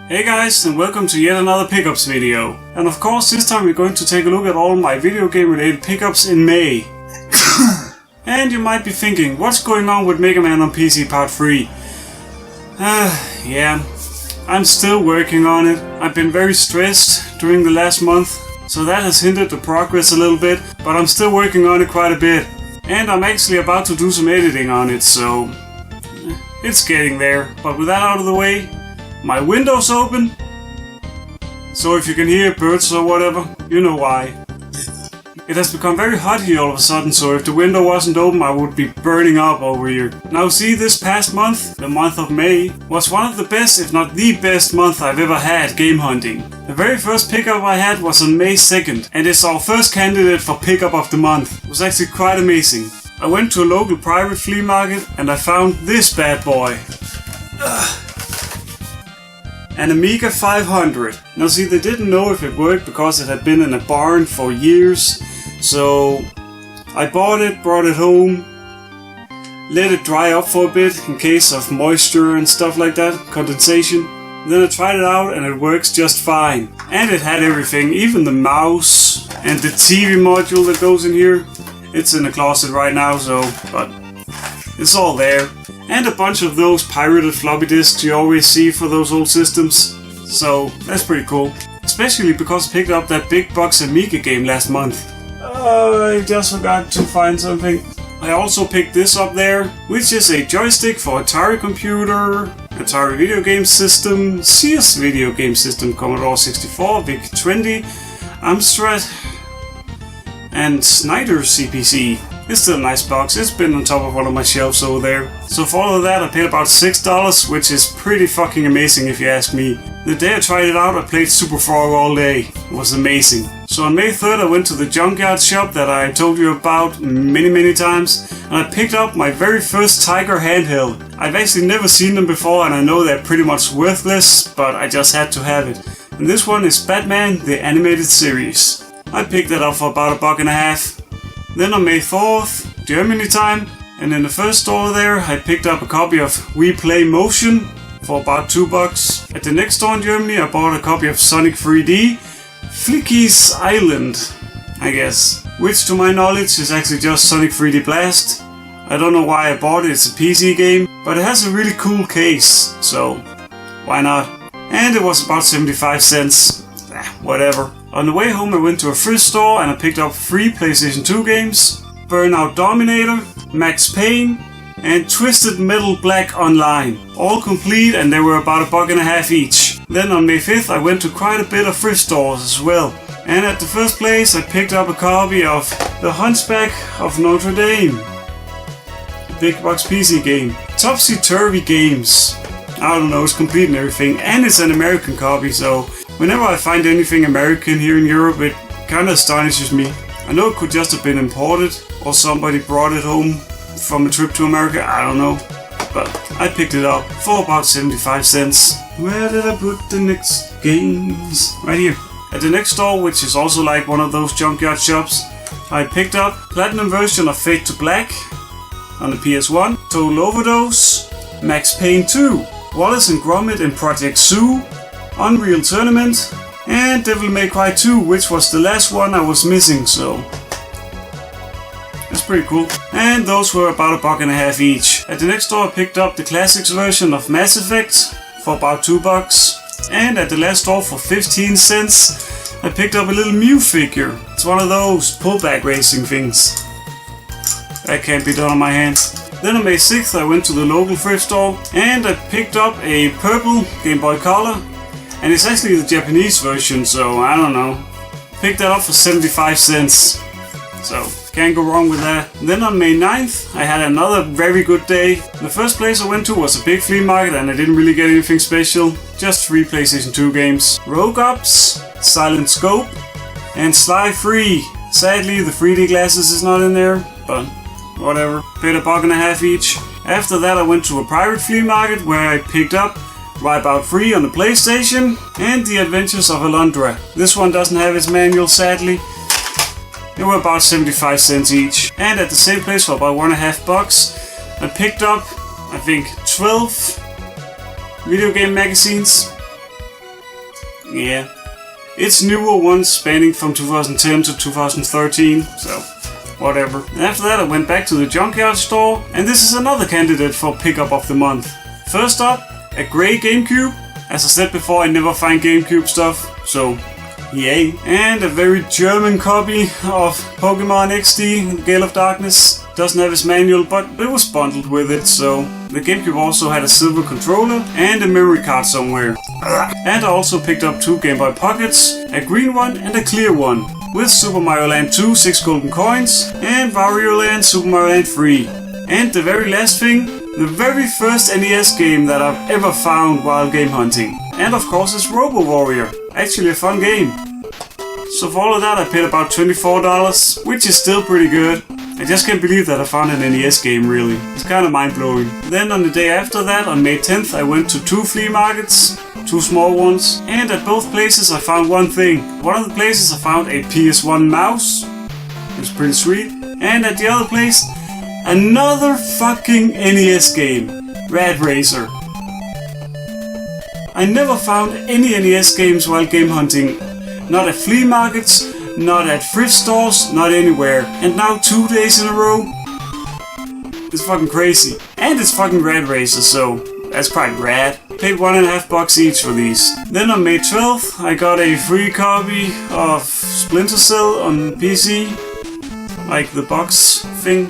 Hey guys, and welcome to yet another pickups video. And of course this time we're going to take a look at all my video game related pickups in May. And you might be thinking, what's going on with Mega Man on PC Part 3? Yeah, I'm still working on it. I've been very stressed during the last month, so that has hindered the progress a little bit, but I'm still working on it quite a bit. And I'm actually about to do some editing on it, so it's getting there. But with that out of the way, my window's open, so if you can hear birds or whatever, you know why. It has become very hot here all of a sudden, so if the window wasn't open I would be burning up over here. Now see, this past month, the month of May, was one of the best, if not the best month I've ever had game hunting. The very first pickup I had was on May 2nd, and it's our first candidate for pickup of the month. It was actually quite amazing. I went to a local private flea market and I found this bad boy. An Amiga 500. Now see, they didn't know if it worked because it had been in a barn for years. So I bought it, brought it home, let it dry up for a bit in case of moisture and stuff like that, condensation. Then I tried it out and it works just fine. And it had everything, even the mouse and the TV module that goes in here. It's in the closet right now, but it's all there. And a bunch of those pirated floppy disks you always see for those old systems. So that's pretty cool. Especially because I picked up that big box Amiga game last month. I just forgot to find something. I also picked this up there, which is a joystick for Atari computer, Atari video game system, Sears video game system, Commodore 64, VIC-20, Amstrad, and Snyder's CPC. It's still a nice box. It's been on top of one of my shelves over there. So for all of that I paid about $6, which is pretty fucking amazing if you ask me. The day I tried it out I played Super Frog all day. It was amazing. So on May 3rd I went to the junkyard shop that I told you about many times, and I picked up my very first Tiger handheld. I've actually never seen them before and I know they're pretty much worthless, but I just had to have it. And this one is Batman the Animated Series. I picked that up for about $1.50. Then on May 4th, Germany time, and in the first store there I picked up a copy of We Play Motion for about $2. At the next store in Germany I bought a copy of Sonic 3D, Flicky's Island, I guess, which to my knowledge is actually just Sonic 3D Blast. I don't know why I bought it, it's a PC game, but it has a really cool case, so why not? And it was about 75 cents. Whatever. On the way home I went to a thrift store and I picked up 3 PlayStation 2 games, Burnout Dominator, Max Payne, and Twisted Metal Black Online. All complete and they were about $1.50 each. Then on May 5th I went to quite a bit of thrift stores as well. And at the first place I picked up a copy of The Hunchback of Notre Dame. A big box PC game. Topsy Turvy Games. I don't know, it's complete and everything. And it's an American copy, so whenever I find anything American here in Europe, it kinda astonishes me. I know it could just have been imported, or somebody brought it home from a trip to America, I don't know. But I picked it up for about 75 cents. Where did I put the next games? Right here. At the next store, which is also like one of those junkyard shops, I picked up Platinum version of Fade to Black on the PS1, Total Overdose, Max Payne 2, Wallace and Gromit in Project Zoo, Unreal Tournament, and Devil May Cry 2, which was the last one I was missing, so that's pretty cool. And those were about $1.50 each. At the next store I picked up the Classics version of Mass Effect for about $2. And at the last store for 15 cents I picked up a little Mew figure. It's one of those pullback racing things. That can't be done on my hands. Then on May 6th I went to the local thrift store and I picked up a purple Game Boy Color. And it's actually the Japanese version, so I don't know. Picked that up for 75 cents. So, can't go wrong with that. And then on May 9th, I had another very good day. The first place I went to was a big flea market and I didn't really get anything special. Just 3 PlayStation 2 games. Rogue Ops, Silent Scope, and Sly 3. Sadly, the 3D glasses is not in there, but whatever. Paid $1.50 each. After that I went to a private flea market where I picked up Wipeout 3 on the PlayStation and The Adventures of Alundra. This one doesn't have its manual, sadly. They were about 75 cents each. And at the same place for about $1.50 I picked up, I think, 12 video game magazines. yeah. It's newer ones spanning from 2010 to 2013, so whatever. After that I went back to the junkyard store, and this is another candidate for pickup of the month. First up, a grey GameCube. As I said before, I never find GameCube stuff, so yay. And a very German copy of Pokemon XD, Gale of Darkness. Doesn't have its manual, but it was bundled with it, so the GameCube also had a silver controller and a memory card somewhere. And I also picked up 2 Game Boy Pockets, a green one and a clear one, with Super Mario Land 2 6 golden coins, and Wario Land Super Mario Land 3. And the very last thing, the very first NES game that I've ever found while game hunting. And of course it's Robo Warrior, actually a fun game. So for all of that I paid about $24, which is still pretty good. I just can't believe that I found an NES game, really. It's kinda mind-blowing. Then on the day after that, on May 10th, I went to 2 flea markets, 2 small ones, and at both places I found one thing. One of the places I found a PS1 mouse, it was pretty sweet, and at the other place, another fucking NES game, Rad Racer. I never found any NES games while game hunting, not at flea markets, not at thrift stores, not anywhere. And now 2 days in a row? It's fucking crazy. And it's fucking Rad Racer, so that's quite rad. Paid $1.50 each for these. Then on May 12th, I got a free copy of Splinter Cell on PC. Like the box thing.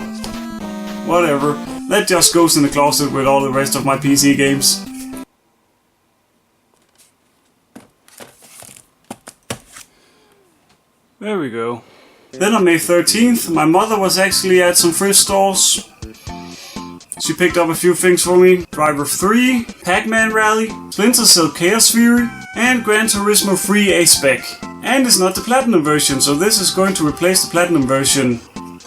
Whatever. That just goes in the closet with all the rest of my PC games. There we go. Then on May 13th, my mother was actually at some thrift stores. She picked up a few things for me. Driver 3, Pac-Man Rally, Splinter Cell Chaos Fury, and Gran Turismo 3 A-Spec. And it's not the Platinum version, so this is going to replace the Platinum version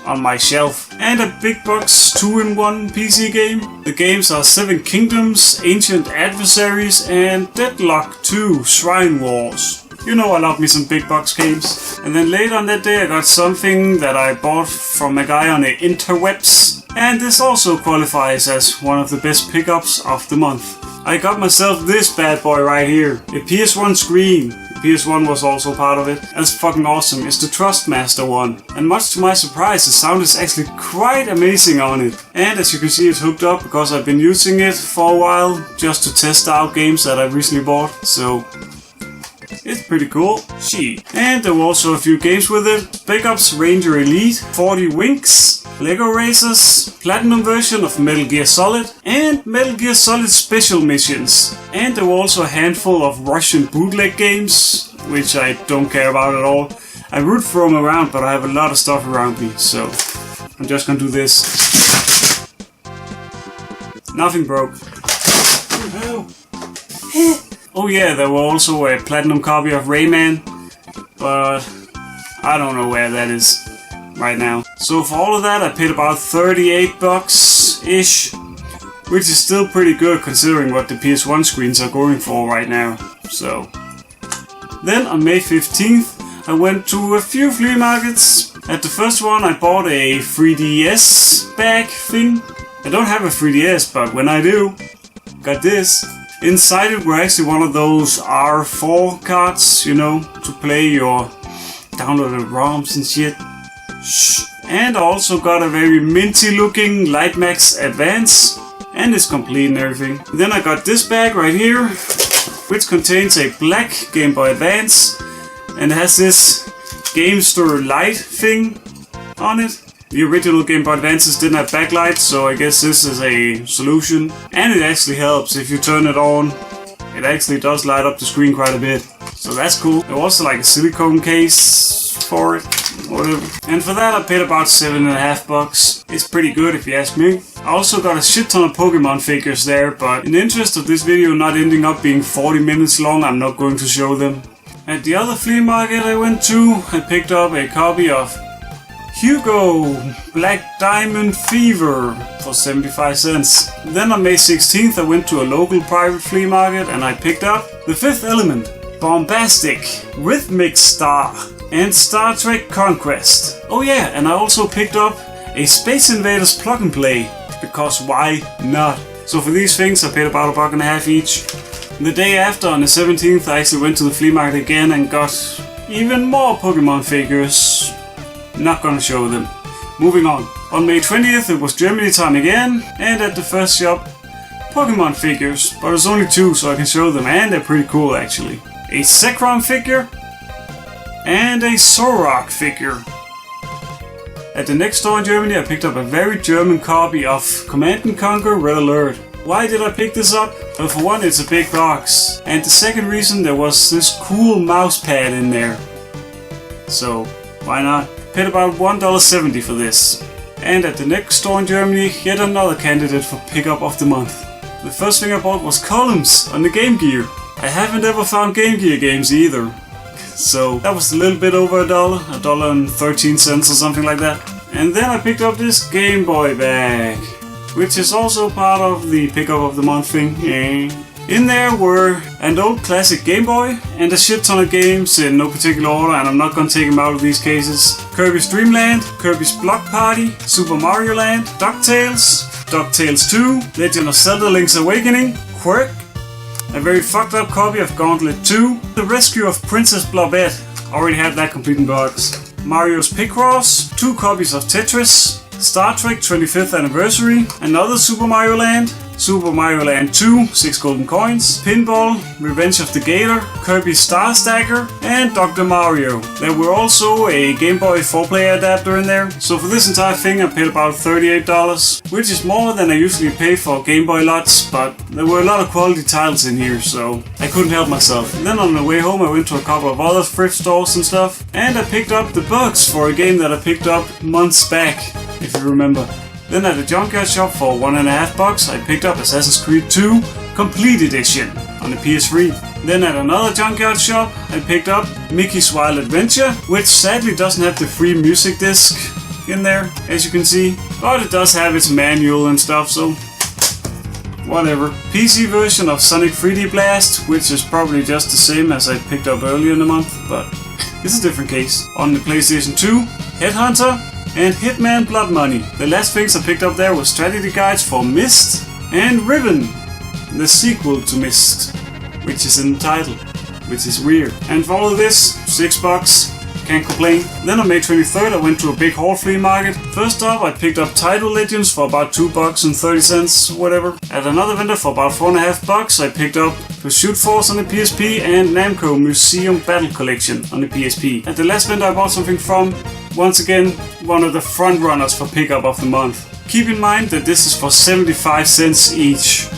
on my shelf. And a big box 2-in-1 PC game. The games are 7 Kingdoms, Ancient Adversaries, and Deadlock 2 Shrine Wars. You know I love me some big box games. And then later on that day I got something that I bought from a guy on the interwebs. And this also qualifies as one of the best pickups of the month. I got myself this bad boy right here. A PS1 screen. The PS1 was also part of it. That's fucking awesome. It's the Trustmaster one. And much to my surprise, the sound is actually quite amazing on it. And as you can see, it's hooked up because I've been using it for a while just to test out games that I recently bought. So it's pretty cool. And there were also a few games with it. Pickups Ranger Elite, 40 Winks, Lego Racers, Platinum version of Metal Gear Solid, and Metal Gear Solid Special Missions. And there were also a handful of Russian bootleg games, which I don't care about at all. I root for them around, but I have a lot of stuff around me, so I'm just gonna do this. Nothing broke. Oh yeah, there were also a platinum copy of Rayman, but I don't know where that is right now. So for all of that I paid about $38-ish, which is still pretty good considering what the PS1 screens are going for right now. So then on May 15th I went to a few flea markets. At the first one I bought a 3DS bag thing. I don't have a 3DS, but when I do, got this. Inside it were actually one of those R4 cards, you know, to play your downloaded ROMs and shit. Shh. And I also got a very minty looking Lightmax Advance, and it's complete and everything. Then I got this bag right here, which contains a black Game Boy Advance, and has this Gamester Light thing on it. The original Game Boy Advances didn't have backlights, so I guess this is a solution. And it actually helps if you turn it on. It actually does light up the screen quite a bit. So that's cool. There was also like a silicone case for it, whatever. And for that I paid about $7.50. It's pretty good if you ask me. I also got a shit ton of Pokemon figures there, but in the interest of this video not ending up being 40 minutes long, I'm not going to show them. At the other flea market I went to, I picked up a copy of Hugo Black Diamond Fever for 75 cents. Then on May 16th I went to a local private flea market and I picked up The Fifth Element, Bombastic, Rhythmic Star, and Star Trek Conquest. Oh yeah, and I also picked up a Space Invaders plug and play, because why not? So for these things I paid about $1.50 each. The day after, on the 17th, I actually went to the flea market again and got even more Pokemon figures. Not gonna show them. Moving on. On May 20th it was Germany time again, and at the first shop, Pokemon figures, but there's only 2 so I can show them, and they're pretty cool actually. A Zekrom figure and a Zoroark figure. At the next store in Germany I picked up a very German copy of Command & Conquer Red Alert. Why did I pick this up? Well, for one, it's a big box, and the second reason, there was this cool mouse pad in there. So, why not? Paid about $1.70 for this. And at the next store in Germany, yet another candidate for pickup of the month. The first thing I bought was Columns on the Game Gear. I haven't ever found Game Gear games either. So that was a little bit over $1.13 or something like that. And then I picked up this Game Boy bag, which is also part of the pickup of the month thing. In there were an old classic Game Boy and a shit ton of games in no particular order, and I'm not gonna take them out of these cases. Kirby's Dream Land, Kirby's Block Party, Super Mario Land, DuckTales, DuckTales 2, Legend of Zelda Link's Awakening, Quirk, a very fucked up copy of Gauntlet 2, The Rescue of Princess Blobette, already had that complete in box, Mario's Picross, 2 copies of Tetris, Star Trek 25th Anniversary, another Super Mario Land, Super Mario Land 2, 6 golden coins, Pinball, Revenge of the Gator, Kirby Star Stacker, and Dr. Mario. There were also a Game Boy 4-player adapter in there, so for this entire thing I paid about $38, which is more than I usually pay for Game Boy lots, but there were a lot of quality titles in here, so I couldn't help myself. And then on the way home I went to a couple of other thrift stores and stuff, and I picked up the bugs for a game that I picked up months back, if you remember. Then at a junkyard shop for $1.50 I picked up Assassin's Creed 2 Complete Edition on the PS3. Then at another junkyard shop I picked up Mickey's Wild Adventure, which sadly doesn't have the free music disc in there, as you can see, but it does have its manual and stuff, so whatever. PC version of Sonic 3D Blast, which is probably just the same as I picked up earlier in the month, but it's a different case. On the PlayStation 2, Headhunter and Hitman Blood Money. The last things I picked up there were strategy guides for Myst and Riven, the sequel to Myst, which is in the title, which is weird. And for all of this, $6, can't complain. Then on May 23rd I went to a big haul flea market. First off I picked up Title Legends for about $2.30, whatever. At another vendor for about $4.50 I picked up Pursuit Force on the PSP and Namco Museum Battle Collection on the PSP. At the last vendor I bought something from, once again, one of the front runners for pickup of the month. Keep in mind that this is for 75 cents each.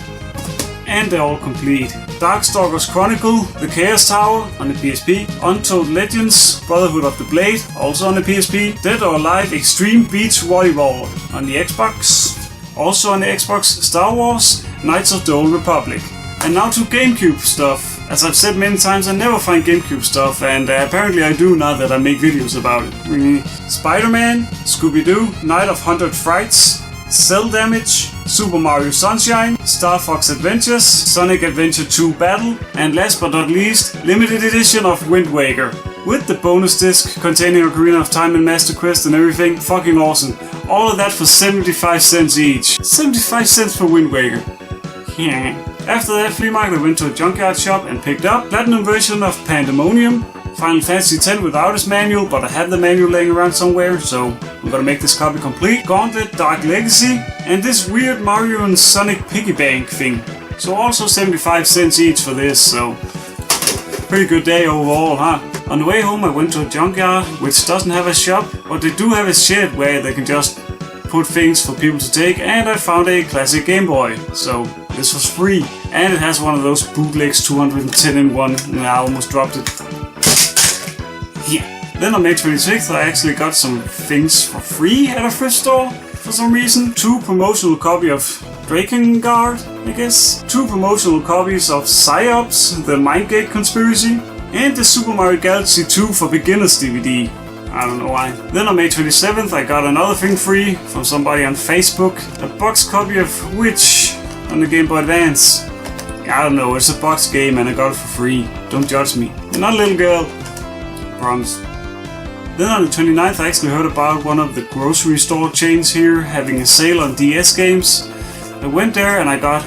And they're all complete. Darkstalkers Chronicle, The Chaos Tower on the PSP, Untold Legends, Brotherhood of the Blade, also on the PSP, Dead or Alive Extreme Beach Volleyball on the Xbox, also on the Xbox, Star Wars, Knights of the Old Republic. And now to GameCube stuff. As I've said many times, I never find GameCube stuff, and apparently I do now that I make videos about it. Spider-Man, Scooby-Doo, Night of 100 Frights, Cell Damage, Super Mario Sunshine, Star Fox Adventures, Sonic Adventure 2 Battle, and last but not least, limited edition of Wind Waker. With the bonus disc containing Ocarina of Time and Master Quest and everything, fucking awesome. All of that for 75 cents each. 75 cents for Wind Waker. Yeah. After that flea market I went to a junkyard shop and picked up Platinum version of Pandemonium, Final Fantasy X without its manual, but I have the manual laying around somewhere, so I'm gonna make this copy complete. Gauntlet Dark Legacy, and this weird Mario and Sonic piggy bank thing. So also 75 cents each for this, so pretty good day overall, huh? On the way home I went to a junkyard, which doesn't have a shop, but they do have a shed where they can just put things for people to take, and I found a classic Game Boy, so this was free. And it has one of those bootlegs 210 in one, and I almost dropped it. Yeah. Then on May 26th I actually got some things for free at a thrift store for some reason. 2 promotional copies of Drakengard, I guess. 2 promotional copies of Psyops, The Mindgate Conspiracy, and the Super Mario Galaxy 2 for Beginners DVD. I don't know why. Then on May 27th I got another thing free from somebody on Facebook. A box copy of Witch on the Game Boy Advance. I don't know, it's a box game and I got it for free. Don't judge me. You're not a little girl. Promise. Then on the 29th I actually heard about one of the grocery store chains here having a sale on DS games. I went there and I got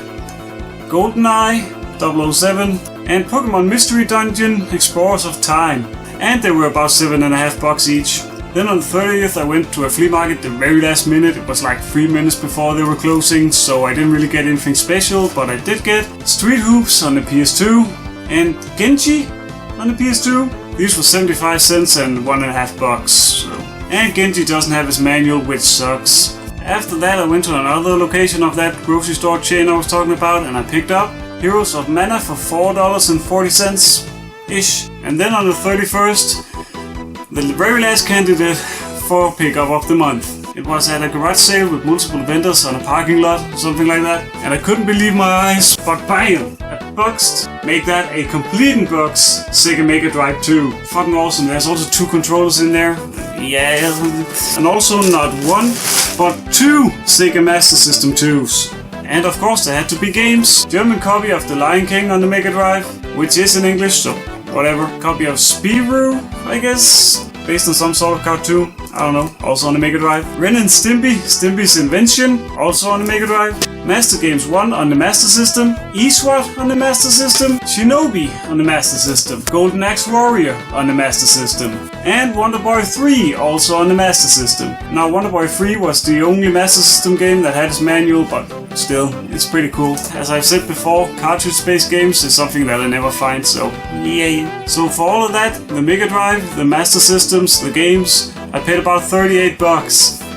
GoldenEye, 007, and Pokemon Mystery Dungeon Explorers of Time. And they were about $7.50 each. Then on the 30th I went to a flea market the very last minute. It was like 3 minutes before they were closing, so I didn't really get anything special, but I did get Street Hoops on the PS2 and Genji on the PS2. These were 75 cents and $1.50. So. And Genji doesn't have his manual, which sucks. After that I went to another location of that grocery store chain I was talking about, and I picked up Heroes of Mana for $4.40-ish. And then on the 31st, the very last candidate for pickup of the month. It was at a garage sale with multiple vendors on a parking lot, something like that. And I couldn't believe my eyes, but bam! A boxed, make that a complete in box Sega Mega Drive 2. Fucking awesome. There's also 2 controllers in there. Yeah. And also not 1, but 2 Sega Master System 2s. And of course there had to be games. German copy of The Lion King on the Mega Drive, which is in English, so whatever. Copy of Spirou, I guess, based on some sort of cartoon. I don't know, also on the Mega Drive. Ren and Stimpy, Stimpy's Invention, also on the Mega Drive. Master Games 1 on the Master System. eSWAT on the Master System. Shinobi on the Master System. Golden Axe Warrior on the Master System. And Wonder Boy 3 also on the Master System. Now Wonder Boy 3 was the only Master System game that had its manual, but still, it's pretty cool. As I've said before, cartridge-based games is something that I never find, so yay. So for all of that, the Mega Drive, the Master Systems, the games, I paid about $38,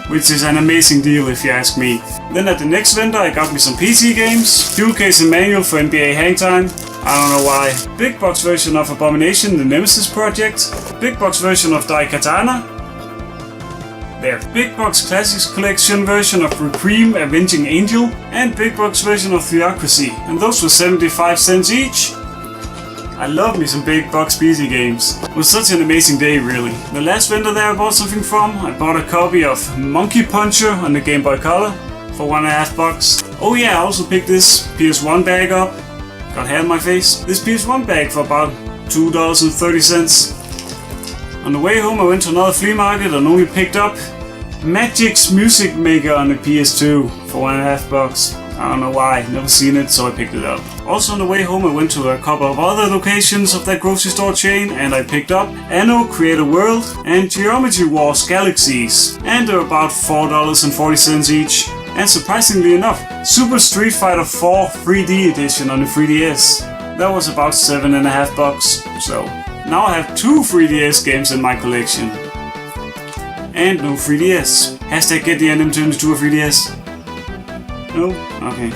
which is an amazing deal if you ask me. Then at the next vendor I got me some PC games, fuel case and manual for NBA Hangtime, I don't know why. Big box version of Abomination, the Nemesis Project, big box version of Daikatana, there. Big box Classics Collection version of Requiem Avenging Angel, and big box version of Theocracy, and those were 75 cents each. I love me some big box PC games. It was such an amazing day, really. The last vendor there I bought something from, I bought a copy of Monkey Puncher on the Game Boy Color for $1.50. Oh yeah, I also picked this PS1 bag up. Got hair in my face. This PS1 bag for about $2.30. On the way home I went to another flea market and only picked up Magic's Music Maker on the PS2 for $1.50. I don't know why, never seen it, so I picked it up. Also on the way home I went to a couple of other locations of that grocery store chain, and I picked up Anno Create a World and Geometry Wars Galaxies, and they're about $4.40 each. And surprisingly enough, Super Street Fighter 4 3D edition on the 3DS. That was about $7.50. So now I have 2 3DS games in my collection. And no 3DS. Hashtag get the TheNM22 a 3DS. No? Okay.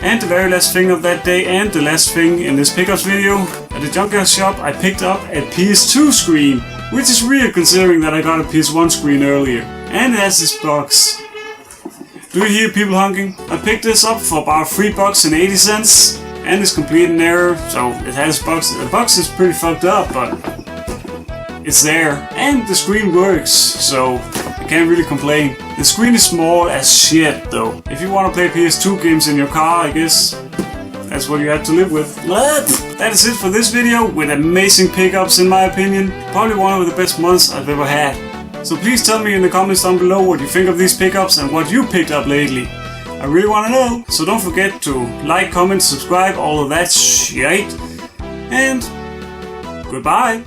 And the very last thing of that day, and the last thing in this pickups video, at the junkyard shop I picked up a PS2 screen, which is weird considering that I got a PS1 screen earlier. And it has this box. Do you hear people honking? I picked this up for about $3.80, and it's complete in error, so it has box. The box is pretty fucked up, but it's there. And the screen works, so I can't really complain. The screen is small as shit though. If you want to play PS2 games in your car, I guess that's what you have to live with. But that is it for this video with amazing pickups in my opinion. Probably one of the best months I've ever had. So please tell me in the comments down below what you think of these pickups and what you picked up lately. I really want to know. So don't forget to like, comment, subscribe, all of that shit. And goodbye.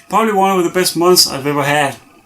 Probably one of the best months I've ever had.